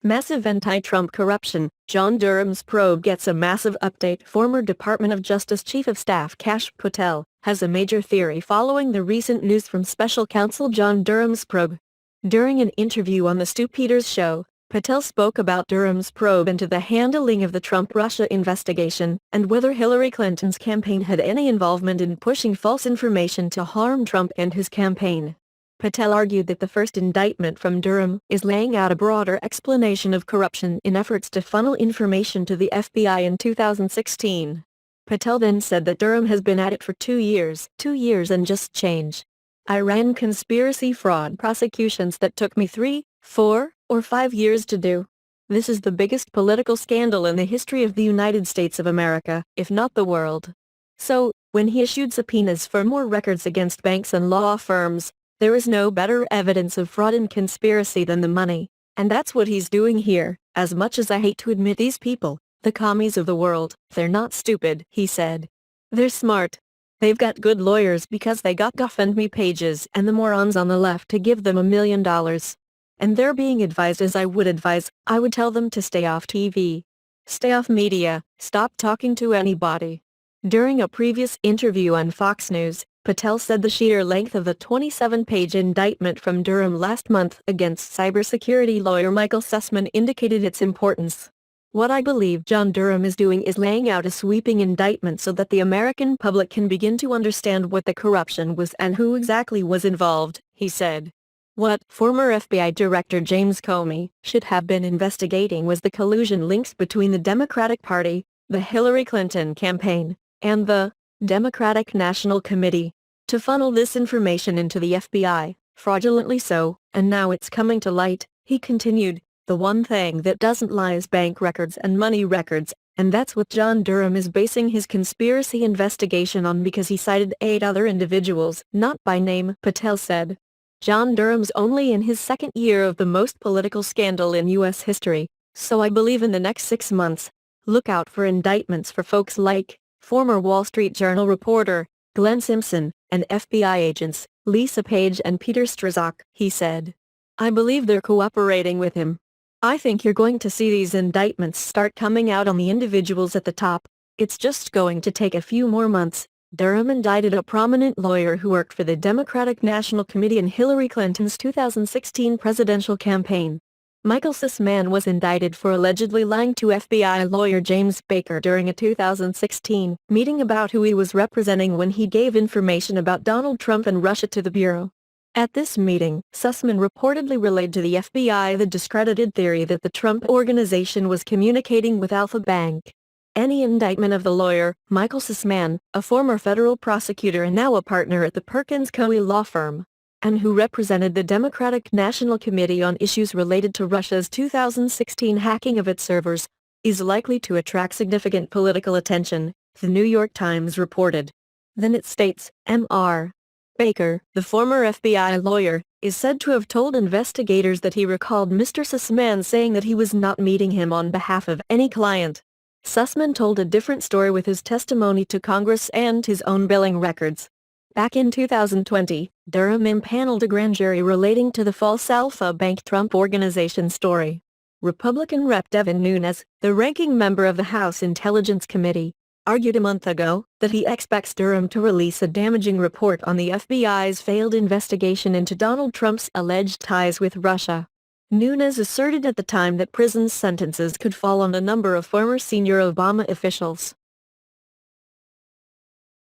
Massive anti-Trump corruption. John Durham's probe gets a massive update. Former Department of Justice Chief of Staff Kash Patel has a major theory following the recent news from Special Counsel John Durham's probe. During an interview on the Stu Peters show, Patel spoke about Durham's probe into the handling of the Trump-Russia investigation and whether Hillary Clinton's campaign had any involvement in pushing false information to harm Trump and his campaign. Patel argued that the first indictment from Durham is laying out a broader explanation of corruption in efforts to funnel information to the FBI in 2016. Patel then said that Durham has been at it for 2 years and just change. I ran conspiracy fraud prosecutions that took me 3, 4, or 5 years to do. This is the biggest political scandal in the history of the United States of America, if not the world. So, when he issued subpoenas for more records against banks and law firms, there is no better evidence of fraud and conspiracy than the money. And that's what he's doing here. As much as I hate to admit these people, the commies of the world, they're not stupid, he said. They're smart. They've got good lawyers because they got GoFundMe pages and the morons on the left to give them $1 million. And they're being advised as I would advise. I would tell them to stay off TV. Stay off media, stop talking to anybody. During a previous interview on Fox News, Patel said the sheer length of the 27-page indictment from Durham last month against cybersecurity lawyer Michael Sussmann indicated its importance. What I believe John Durham is doing is laying out a sweeping indictment so that the American public can begin to understand what the corruption was and who exactly was involved, he said. What former FBI Director James Comey should have been investigating was the collusion links between the Democratic Party, the Hillary Clinton campaign, and the Democratic National Committee, to funnel this information into the FBI, fraudulently so, and now it's coming to light, he continued. The one thing that doesn't lie is bank records and money records, and that's what John Durham is basing his conspiracy investigation on because he cited 8 other individuals, not by name, Patel said. John Durham's only in his second year of the most political scandal in U.S. history, so I believe in the next 6 months, look out for indictments for folks like former Wall Street Journal reporter Glenn Simpson, and FBI agents Lisa Page and Peter Strzok, he said. I believe they're cooperating with him. I think you're going to see these indictments start coming out on the individuals at the top. It's just going to take a few more months. Durham indicted a prominent lawyer who worked for the Democratic National Committee in Hillary Clinton's 2016 presidential campaign. Michael Sussmann was indicted for allegedly lying to FBI lawyer James Baker during a 2016 meeting about who he was representing when he gave information about Donald Trump and Russia to the Bureau. At this meeting, Sussmann reportedly relayed to the FBI the discredited theory that the Trump organization was communicating with Alpha Bank. Any indictment of the lawyer, Michael Sussmann, a former federal prosecutor and now a partner at the Perkins Coie law firm, and who represented the Democratic National Committee on issues related to Russia's 2016 hacking of its servers, is likely to attract significant political attention, the New York Times reported. Then it states, Mr. Baker, the former FBI lawyer, is said to have told investigators that he recalled Mr. Sussmann saying that he was not meeting him on behalf of any client. Sussmann told a different story with his testimony to Congress and his own billing records. Back in 2020, Durham impaneled a grand jury relating to the false Alpha Bank Trump Organization story. Republican Rep. Devin Nunes, the ranking member of the House Intelligence Committee, argued a month ago that he expects Durham to release a damaging report on the FBI's failed investigation into Donald Trump's alleged ties with Russia. Nunes asserted at the time that prison sentences could fall on a number of former senior Obama officials.